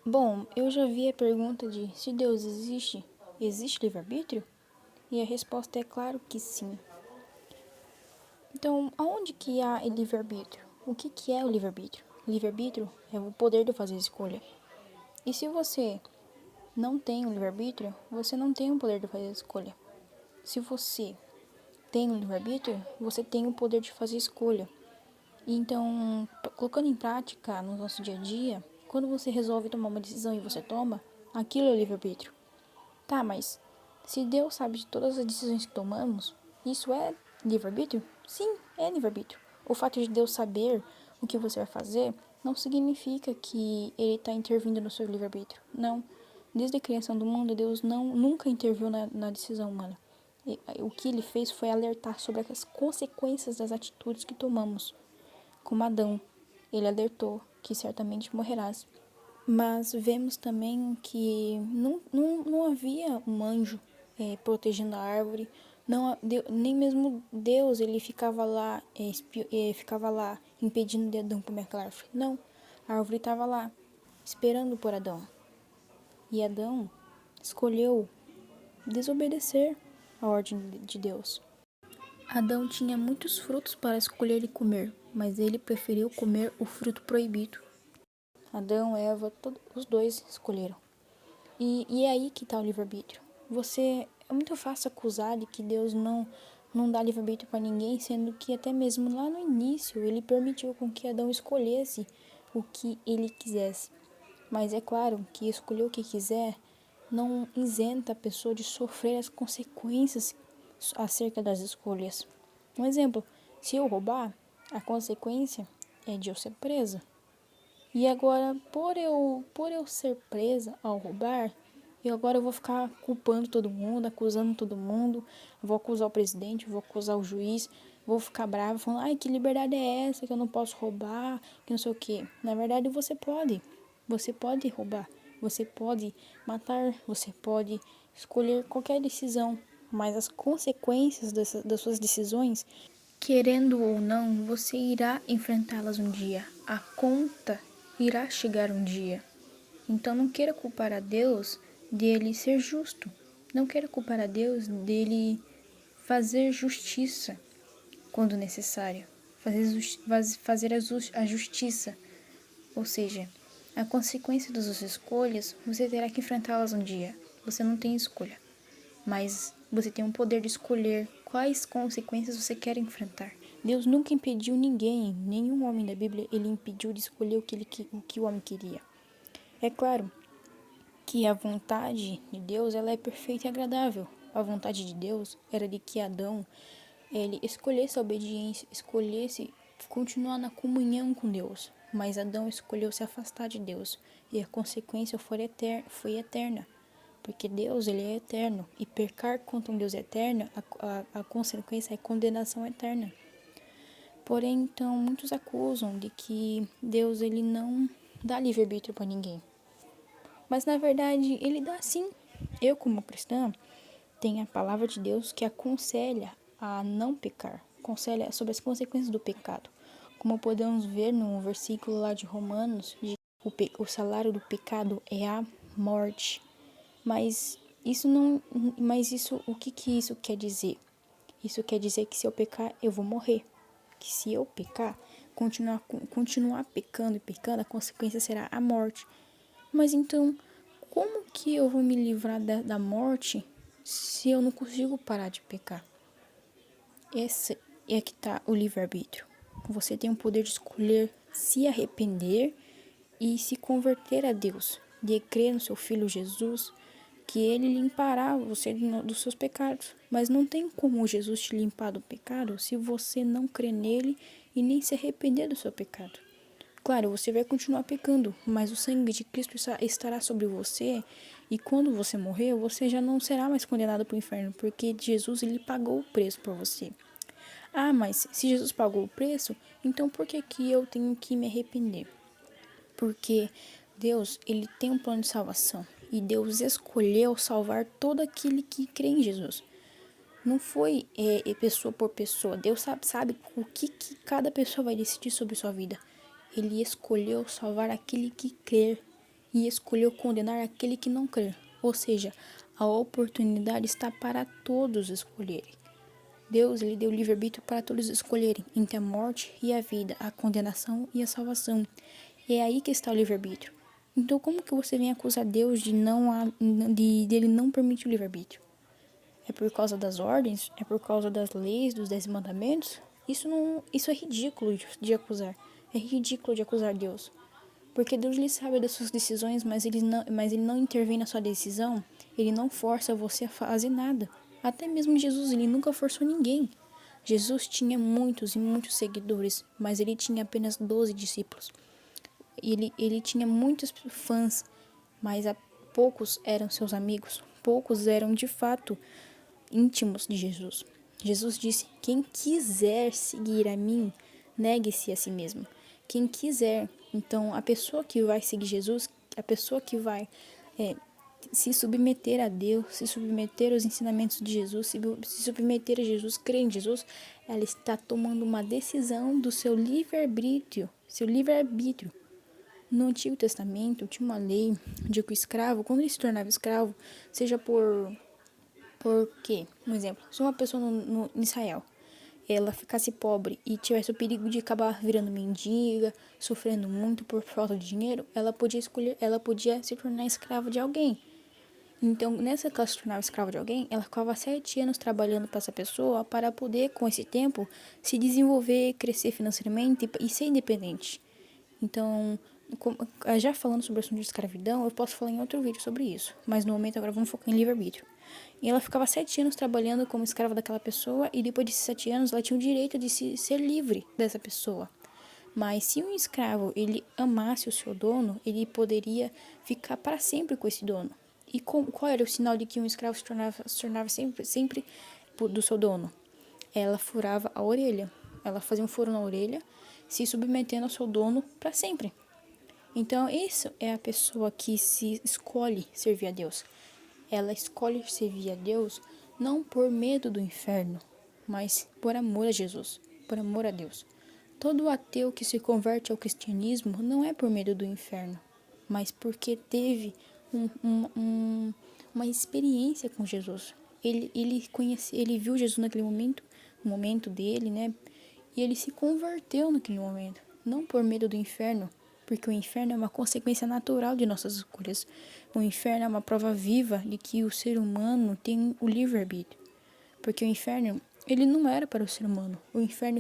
Bom, eu já vi a pergunta de se Deus existe, existe livre-arbítrio? E a resposta é claro que sim. Então, aonde que há livre-arbítrio? O que é o livre-arbítrio? Livre-arbítrio é o poder de fazer escolha. E se você não tem o livre-arbítrio, você não tem o poder de fazer escolha. Se você tem o livre-arbítrio, você tem o poder de fazer escolha. Então, colocando em prática no nosso dia a dia, quando você resolve tomar uma decisão e você toma, aquilo é livre-arbítrio. Tá, mas se Deus sabe de todas as decisões que tomamos, isso é livre-arbítrio? Sim, é livre-arbítrio. O fato de Deus saber o que você vai fazer não significa que Ele está intervindo no seu livre-arbítrio. Não. Desde a criação do mundo, Deus nunca interviu na decisão humana. O que Ele fez foi alertar sobre as consequências das atitudes que tomamos. Como Adão, Ele alertou que certamente morrerás. Mas vemos também que não havia um anjo protegendo a árvore. Não, nem mesmo Deus ele ficava lá impedindo de Adão comer aquela árvore. Não, a árvore estava lá, esperando por Adão. E Adão escolheu desobedecer a ordem de Deus. Adão tinha muitos frutos para escolher e comer, mas ele preferiu comer o fruto proibido. Adão, Eva, os dois escolheram. E é aí que está o livre-arbítrio. É muito fácil acusar de que Deus não dá livre-arbítrio para ninguém, sendo que até mesmo lá no início ele permitiu com que Adão escolhesse o que ele quisesse. Mas é claro que escolher o que quiser não isenta a pessoa de sofrer as consequências acerca das escolhas. Um exemplo, se eu roubar, a consequência é de eu ser presa. E agora, por eu ser presa ao roubar, eu vou ficar culpando todo mundo, acusando todo mundo, vou acusar o presidente, vou acusar o juiz, vou ficar brava, falando, ai, que liberdade é essa, que eu não posso roubar, que não sei o quê. Na verdade, você pode roubar, você pode matar, você pode escolher qualquer decisão, mas as consequências das suas decisões, querendo ou não, você irá enfrentá-las um dia. A conta irá chegar um dia. Então não queira culpar a Deus dele ser justo. Não queira culpar a Deus dele fazer justiça quando necessário. Fazer a justiça. Ou seja, a consequência das suas escolhas, você terá que enfrentá-las um dia. Você não tem escolha. Mas você tem o poder de escolher quais consequências você quer enfrentar. Deus nunca impediu ninguém, nenhum homem da Bíblia, ele impediu de escolher o que o homem queria. É claro que a vontade de Deus ela é perfeita e agradável. A vontade de Deus era de que Adão ele escolhesse a obediência, escolhesse continuar na comunhão com Deus. Mas Adão escolheu se afastar de Deus e a consequência foi eterna. Porque Deus ele é eterno e pecar contra um Deus eterno, a consequência é condenação eterna. Porém, então, muitos acusam de que Deus ele não dá livre-arbítrio para ninguém. Mas, na verdade, ele dá sim. Eu, como cristã, tenho a palavra de Deus que aconselha a não pecar. Aconselha sobre as consequências do pecado. Como podemos ver no versículo lá de Romanos, o salário do pecado é a morte. Mas o que isso quer dizer? Isso quer dizer que se eu pecar, eu vou morrer. Que se eu pecar, continuar pecando e pecando, a consequência será a morte. Mas então, como que eu vou me livrar da morte se eu não consigo parar de pecar? Esse é que está o livre-arbítrio. Você tem o poder de escolher se arrepender e se converter a Deus, de crer no seu Filho Jesus, que ele limpará você dos seus pecados. Mas não tem como Jesus te limpar do pecado se você não crer nele e nem se arrepender do seu pecado. Claro, você vai continuar pecando, mas o sangue de Cristo estará sobre você e quando você morrer, você já não será mais condenado para o inferno, porque Jesus ele pagou o preço por você. Ah, mas se Jesus pagou o preço, então por que eu tenho que me arrepender? Porque Deus, ele tem um plano de salvação. E Deus escolheu salvar todo aquele que crê em Jesus. Não foi pessoa por pessoa. Deus sabe o que cada pessoa vai decidir sobre sua vida. Ele escolheu salvar aquele que crer. e escolheu condenar aquele que não crê. Ou seja, a oportunidade está para todos escolherem. Deus, ele deu livre-arbítrio para todos escolherem entre a morte e a vida, a condenação e a salvação. E é aí que está o livre-arbítrio. Então, como que você vem acusar Deus de ele não permitir o livre-arbítrio? É por causa das ordens? É por causa das leis, dos 10 mandamentos? Isso é ridículo de acusar. É ridículo de acusar Deus. Porque Deus ele sabe das suas decisões, mas ele não intervém na sua decisão. Ele não força você a fazer nada. Até mesmo Jesus, ele nunca forçou ninguém. Jesus tinha muitos e muitos seguidores, mas ele tinha apenas 12 discípulos. Ele tinha muitos fãs, mas poucos eram seus amigos. Poucos eram de fato íntimos de Jesus. Jesus disse: quem quiser seguir a mim, negue-se a si mesmo. Quem quiser. Então, a pessoa que vai seguir Jesus, a pessoa que vai se submeter a Deus, se submeter aos ensinamentos de Jesus, se submeter a Jesus, crer em Jesus, ela está tomando uma decisão do seu livre-arbítrio. Seu livre-arbítrio. No Antigo Testamento, tinha uma lei de que o escravo, quando ele se tornava escravo, seja por quê? Um exemplo, se uma pessoa em Israel, ela ficasse pobre e tivesse o perigo de acabar virando mendiga, sofrendo muito por falta de dinheiro, ela podia se tornar escrava de alguém. Então, nessa que ela se tornava escrava de alguém, ela ficava 7 anos trabalhando para essa pessoa para poder, com esse tempo, se desenvolver, crescer financeiramente e ser independente. Então, já falando sobre o assunto de escravidão, eu posso falar em outro vídeo sobre isso. Mas no momento agora vamos focar em livre-arbítrio. E ela ficava 7 anos trabalhando como escrava daquela pessoa e depois desses 7 anos ela tinha o direito de ser livre dessa pessoa. Mas se um escravo ele amasse o seu dono, ele poderia ficar para sempre com esse dono. E qual era o sinal de que um escravo se tornava sempre do seu dono? Ela furava a orelha. Ela fazia um furo na orelha, se submetendo ao seu dono para sempre. Então, isso é a pessoa que se escolhe servir a Deus. Ela escolhe servir a Deus não por medo do inferno, mas por amor a Jesus, por amor a Deus. Todo ateu que se converte ao cristianismo não é por medo do inferno, mas porque teve uma experiência com Jesus. Ele viu Jesus naquele momento, no momento dele, né? E ele se converteu naquele momento, não por medo do inferno, porque o inferno é uma consequência natural de nossas escolhas. O inferno é uma prova viva de que o ser humano tem o livre-arbítrio. Porque o inferno, ele não era para o ser humano. O inferno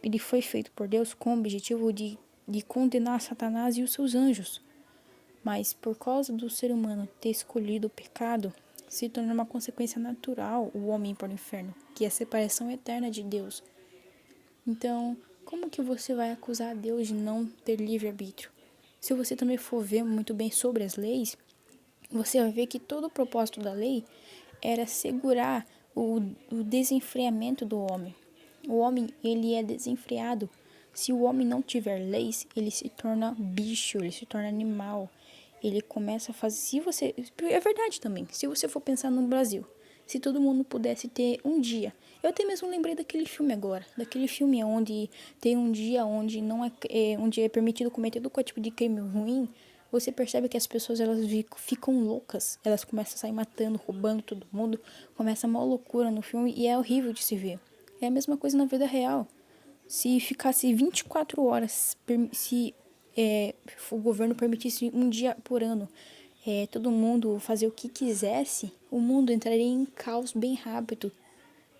ele foi feito por Deus com o objetivo de condenar Satanás e os seus anjos. Mas por causa do ser humano ter escolhido o pecado, se torna uma consequência natural o homem ir para o inferno, que é a separação eterna de Deus. Então, como que você vai acusar Deus de não ter livre-arbítrio? Se você também for ver muito bem sobre as leis, você vai ver que todo o propósito da lei era segurar o desenfreamento do homem. O homem, ele é desenfreado. Se o homem não tiver leis, ele se torna bicho, ele se torna animal. Ele começa a fazer... É verdade também. Se você for pensar no Brasil, se todo mundo pudesse ter um dia... Eu até mesmo lembrei daquele filme agora. Daquele filme onde tem um dia onde não onde é permitido cometer todo tipo de crime ruim. Você percebe que as pessoas elas ficam loucas. Elas começam a sair matando, roubando todo mundo. Começa uma loucura no filme e é horrível de se ver. É a mesma coisa na vida real. Se ficasse 24 horas, se o governo permitisse um dia por ano todo mundo fazer o que quisesse, o mundo entraria em caos bem rápido.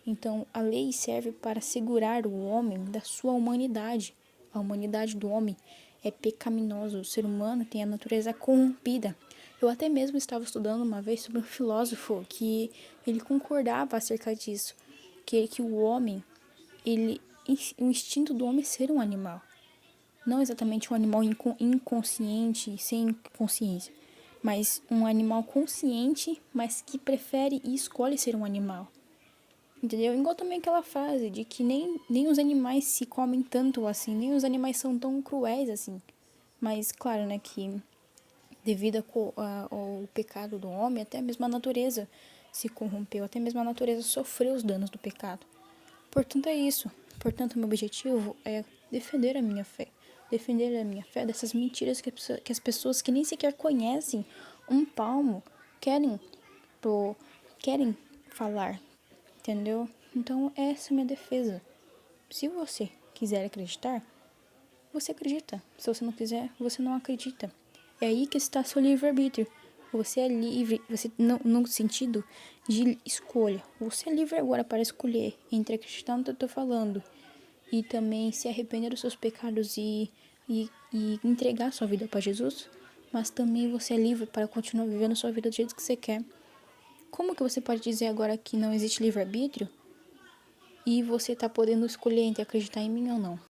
Então, a lei serve para segurar o homem da sua humanidade. A humanidade do homem é pecaminosa. O ser humano tem a natureza corrompida. Eu até mesmo estava estudando uma vez sobre um filósofo que ele concordava acerca disso. Que o homem, o instinto do homem é ser um animal. Não exatamente um animal inconsciente, sem consciência. Mas um animal consciente, mas que prefere e escolhe ser um animal. Entendeu? Igual também aquela frase de que nem os animais se comem tanto assim, nem os animais são tão cruéis assim. Mas claro, né, que devido ao pecado do homem, até mesmo a natureza se corrompeu, até mesmo a natureza sofreu os danos do pecado. Portanto, é isso. Portanto, meu objetivo é defender a minha fé. defender a minha fé dessas mentiras que as pessoas que nem sequer conhecem um palmo querem, querem falar, entendeu? Então, essa é a minha defesa. Se você quiser acreditar, você acredita. Se você não quiser, você não acredita. É aí que está seu livre-arbítrio. Você é livre, você não no sentido de escolha. Você é livre agora para escolher entre acreditar no que eu estou falando e também se arrepender dos seus pecados e entregar sua vida para Jesus, mas também você é livre para continuar vivendo sua vida do jeito que você quer. Como que você pode dizer agora que não existe livre-arbítrio e você está podendo escolher entre acreditar em mim ou não?